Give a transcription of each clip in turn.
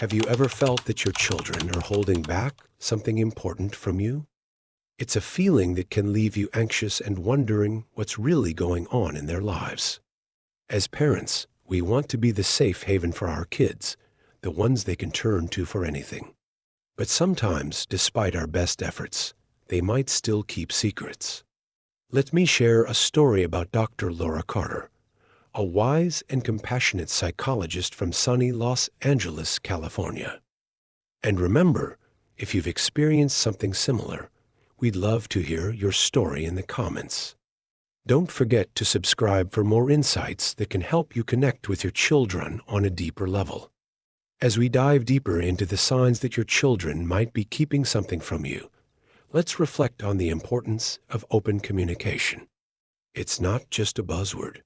Have you ever felt that your children are holding back something important from you? It's a feeling that can leave you anxious and wondering what's really going on in their lives. As parents, we want to be the safe haven for our kids, the ones they can turn to for anything. But sometimes, despite our best efforts, they might still keep secrets. Let me share a story about Dr. Laura Carter, a wise and compassionate psychologist from sunny Los Angeles, California. And remember, if you've experienced something similar, we'd love to hear your story in the comments. Don't forget to subscribe for more insights that can help you connect with your children on a deeper level. As we dive deeper into the signs that your children might be keeping something from you, let's reflect on the importance of open communication. It's not just a buzzword.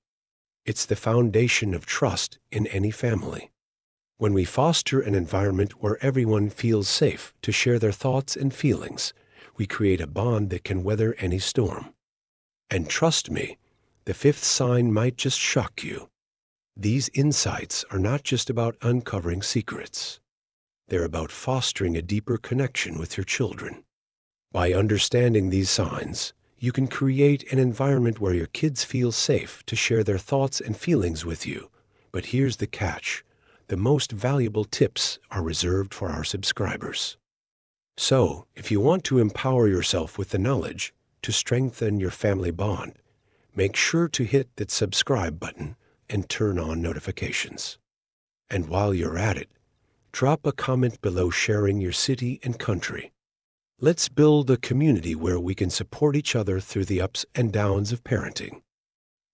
It's the foundation of trust in any family. When we foster an environment where everyone feels safe to share their thoughts and feelings, we create a bond that can weather any storm. And trust me, the fifth sign might just shock you. These insights are not just about uncovering secrets. They're about fostering a deeper connection with your children. By understanding these signs, you can create an environment where your kids feel safe to share their thoughts and feelings with you. But here's the catch. The most valuable tips are reserved for our subscribers. So, if you want to empower yourself with the knowledge to strengthen your family bond, make sure to hit that subscribe button and turn on notifications. And while you're at it, drop a comment below sharing your city and country. Let's build a community where we can support each other through the ups and downs of parenting.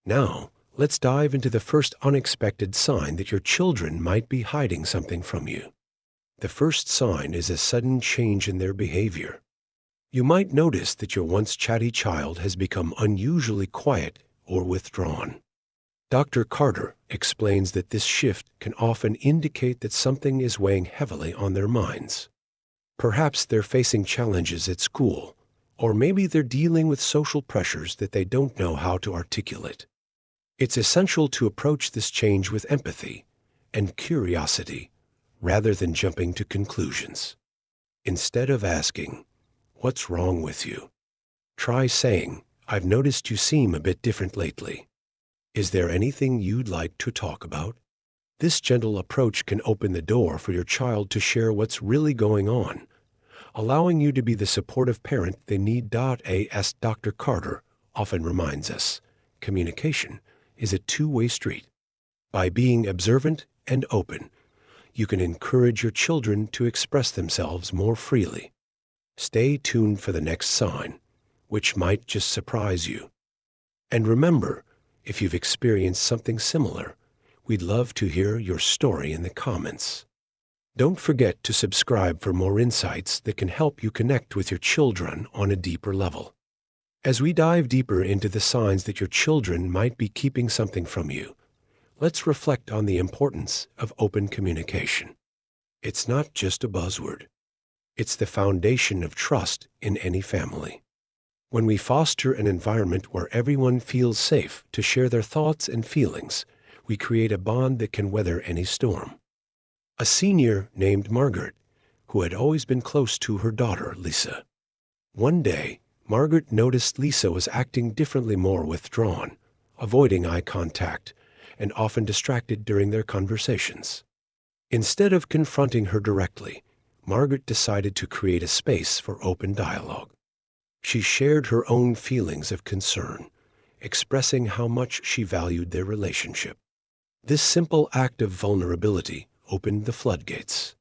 Now, let's dive into the first unexpected sign that your children might be hiding something from you. The first sign is a sudden change in their behavior. You might notice that your once chatty child has become unusually quiet or withdrawn. Dr. Carter explains that this shift can often indicate that something is weighing heavily on their minds. Perhaps they're facing challenges at school, or maybe they're dealing with social pressures that they don't know how to articulate. It's essential to approach this change with empathy and curiosity rather than jumping to conclusions. Instead of asking, "What's wrong with you?" try saying, "I've noticed you seem a bit different lately. Is there anything you'd like to talk about?" This gentle approach can open the door for your child to share what's really going on, allowing you to be the supportive parent they need. As Dr. Carter often reminds us, communication is a two-way street. By being observant and open, you can encourage your children to express themselves more freely. Stay tuned for the next sign, which might just surprise you. And remember, if you've experienced something similar, we'd love to hear your story in the comments. Don't forget to subscribe for more insights that can help you connect with your children on a deeper level. As we dive deeper into the signs that your children might be keeping something from you, let's reflect on the importance of open communication. It's not just a buzzword. It's the foundation of trust in any family. When we foster an environment where everyone feels safe to share their thoughts and feelings, we create a bond that can weather any storm. A senior named Margaret, who had always been close to her daughter, Lisa. One day, Margaret noticed Lisa was acting differently, more withdrawn, avoiding eye contact, and often distracted during their conversations. Instead of confronting her directly, Margaret decided to create a space for open dialogue. She shared her own feelings of concern, expressing how much she valued their relationship. This simple act of vulnerability opened the floodgates.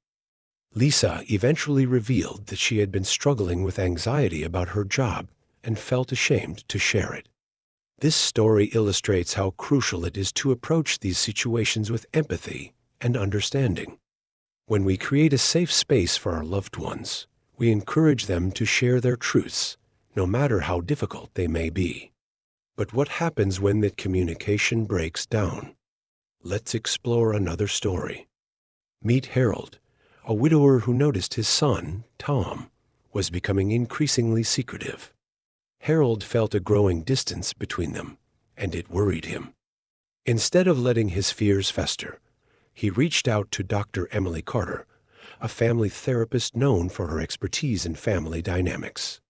Lisa eventually revealed that she had been struggling with anxiety about her job and felt ashamed to share it. This story illustrates how crucial it is to approach these situations with empathy and understanding. When we create a safe space for our loved ones, we encourage them to share their truths, no matter how difficult they may be. But what happens when that communication breaks down? Let's explore another story. Meet Harold, a widower who noticed his son, Tom, was becoming increasingly secretive. Harold felt a growing distance between them, and it worried him. Instead of letting his fears fester, he reached out to Dr. Emily Carter, a family therapist known for her expertise in family dynamics.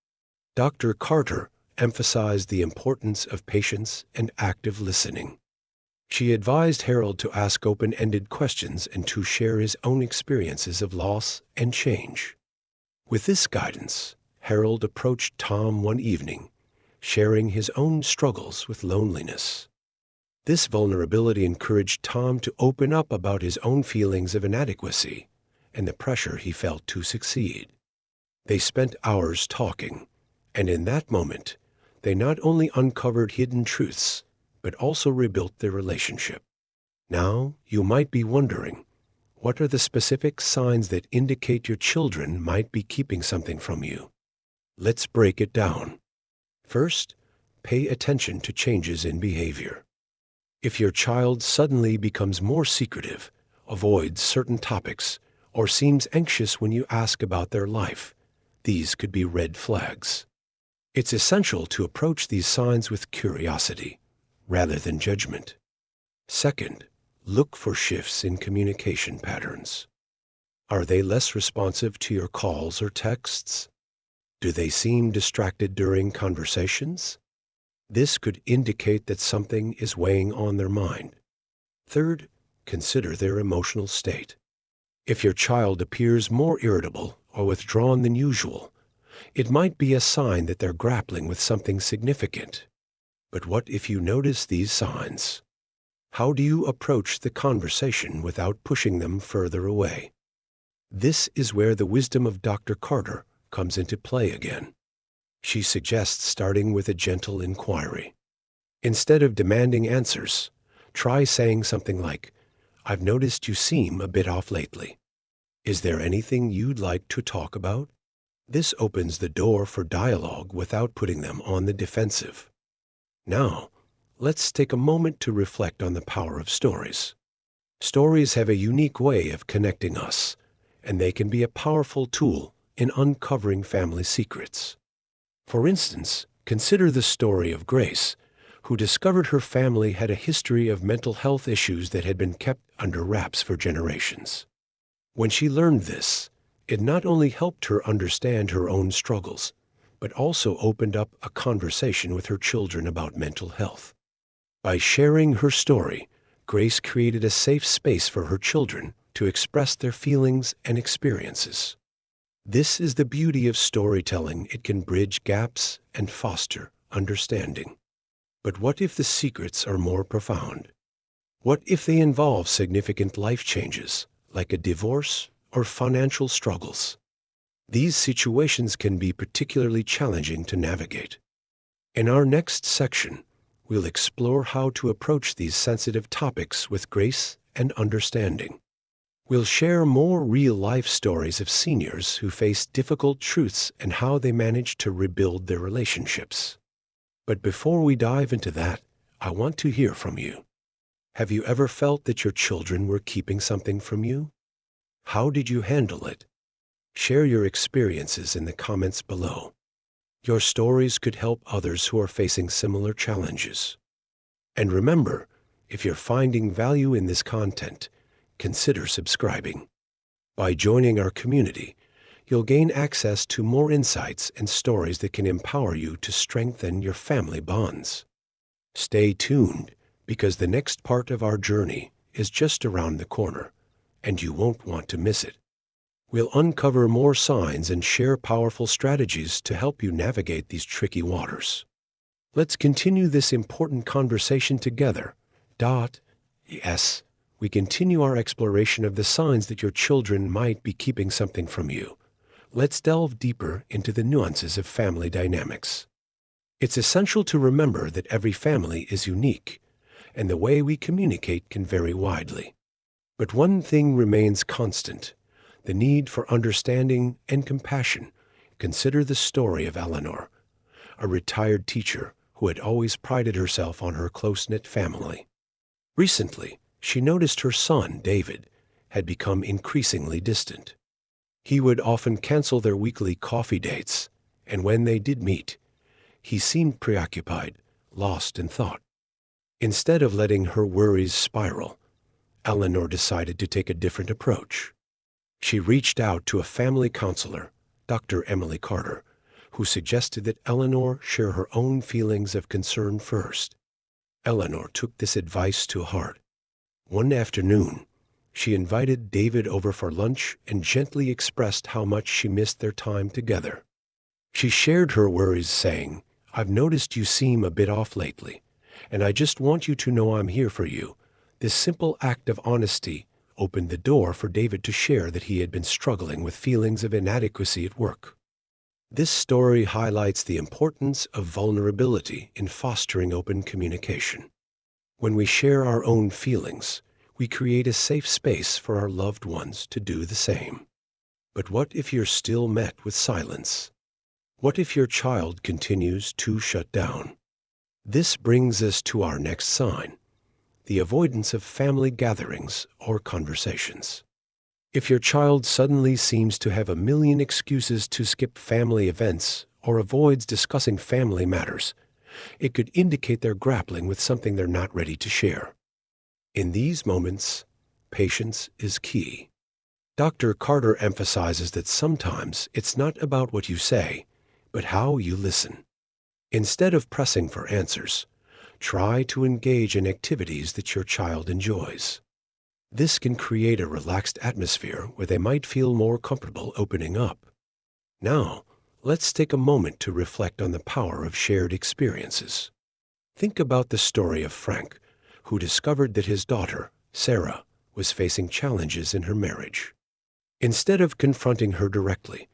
Dr. Carter emphasized the importance of patience and active listening. She advised Harold to ask open-ended questions and to share his own experiences of loss and change. With this guidance, Harold approached Tom one evening, sharing his own struggles with loneliness. This vulnerability encouraged Tom to open up about his own feelings of inadequacy and the pressure he felt to succeed. They spent hours talking, and in that moment, they not only uncovered hidden truths, but also rebuilt their relationship. Now, you might be wondering, what are the specific signs that indicate your children might be keeping something from you? Let's break it down. First, pay attention to changes in behavior. If your child suddenly becomes more secretive, avoids certain topics, or seems anxious when you ask about their life, these could be red flags. It's essential to approach these signs with curiosity, rather than judgment. Second, look for shifts in communication patterns. Are they less responsive to your calls or texts? Do they seem distracted during conversations? This could indicate that something is weighing on their mind. Third, consider their emotional state. If your child appears more irritable or withdrawn than usual, it might be a sign that they're grappling with something significant. But what if you notice these signs? How do you approach the conversation without pushing them further away? This is where the wisdom of Dr. Carter comes into play again. She suggests starting with a gentle inquiry. Instead of demanding answers, try saying something like, "I've noticed you seem a bit off lately. Is there anything you'd like to talk about?" This opens the door for dialogue without putting them on the defensive. Now, let's take a moment to reflect on the power of stories. Stories have a unique way of connecting us, and they can be a powerful tool in uncovering family secrets. For instance, consider the story of Grace, who discovered her family had a history of mental health issues that had been kept under wraps for generations. When she learned this, it not only helped her understand her own struggles, but also opened up a conversation with her children about mental health. By sharing her story, Grace created a safe space for her children to express their feelings and experiences. This is the beauty of storytelling. It can bridge gaps and foster understanding. But what if the secrets are more profound? What if they involve significant life changes, like a divorce or financial struggles? These situations can be particularly challenging to navigate. In our next section, we'll explore how to approach these sensitive topics with grace and understanding. We'll share more real-life stories of seniors who face difficult truths and how they manage to rebuild their relationships. But before we dive into that, I want to hear from you. Have you ever felt that your children were keeping something from you? How did you handle it? Share your experiences in the comments below. Your stories could help others who are facing similar challenges. And remember, if you're finding value in this content, consider subscribing. By joining our community, you'll gain access to more insights and stories that can empower you to strengthen your family bonds. Stay tuned, because the next part of our journey is just around the corner, and you won't want to miss it. We'll uncover more signs and share powerful strategies to help you navigate these tricky waters. Let's continue this important conversation together. Yes, we continue our exploration of the signs that your children might be keeping something from you. Let's delve deeper into the nuances of family dynamics. It's essential to remember that every family is unique, and the way we communicate can vary widely. But one thing remains constant: the need for understanding and compassion. Consider the story of Eleanor, a retired teacher who had always prided herself on her close-knit family. Recently, she noticed her son, David, had become increasingly distant. He would often cancel their weekly coffee dates, and when they did meet, he seemed preoccupied, lost in thought. Instead of letting her worries spiral, Eleanor decided to take a different approach. She reached out to a family counselor, Dr. Emily Carter, who suggested that Eleanor share her own feelings of concern first. Eleanor took this advice to heart. One afternoon, she invited David over for lunch and gently expressed how much she missed their time together. She shared her worries, saying, "I've noticed you seem a bit off lately, and I just want you to know I'm here for you." This simple act of honesty opened the door for David to share that he had been struggling with feelings of inadequacy at work. This story highlights the importance of vulnerability in fostering open communication. When we share our own feelings, we create a safe space for our loved ones to do the same. But what if you're still met with silence? What if your child continues to shut down? This brings us to our next sign: the avoidance of family gatherings or conversations. If your child suddenly seems to have a million excuses to skip family events or avoids discussing family matters, it could indicate they're grappling with something they're not ready to share. In these moments, patience is key. Dr. Carter emphasizes that sometimes it's not about what you say, but how you listen. Instead of pressing for answers, try to engage in activities that your child enjoys. This can create a relaxed atmosphere where they might feel more comfortable opening up. Now, let's take a moment to reflect on the power of shared experiences. Think about the story of Frank, who discovered that his daughter, Sarah, was facing challenges in her marriage. Instead of confronting her directly,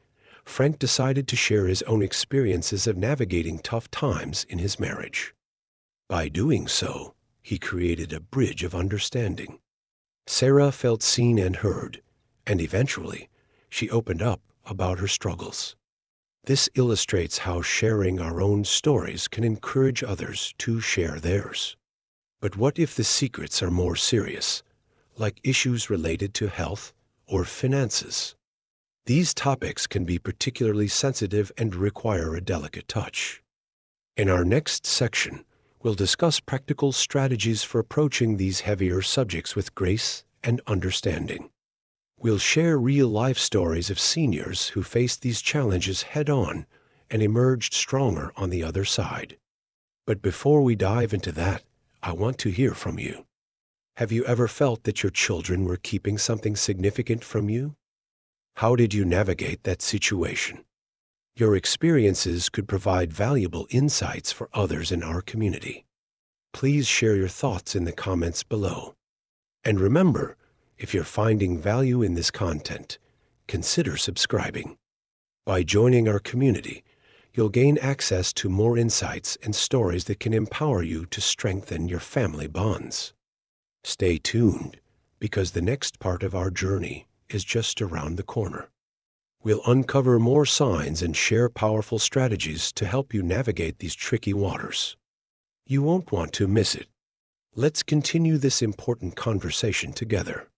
Frank decided to share his own experiences of navigating tough times in his marriage. By doing so, he created a bridge of understanding. Sarah felt seen and heard, and eventually, she opened up about her struggles. This illustrates how sharing our own stories can encourage others to share theirs. But what if the secrets are more serious, like issues related to health or finances? These topics can be particularly sensitive and require a delicate touch. In our next section, we'll discuss practical strategies for approaching these heavier subjects with grace and understanding. We'll share real-life stories of seniors who faced these challenges head-on and emerged stronger on the other side. But before we dive into that, I want to hear from you. Have you ever felt that your children were keeping something significant from you? How did you navigate that situation? Your experiences could provide valuable insights for others in our community. Please share your thoughts in the comments below. And remember, if you're finding value in this content, consider subscribing. By joining our community, you'll gain access to more insights and stories that can empower you to strengthen your family bonds. Stay tuned, because the next part of our journey is just around the corner. We'll uncover more signs and share powerful strategies to help you navigate these tricky waters. You won't want to miss it. Let's continue this important conversation together.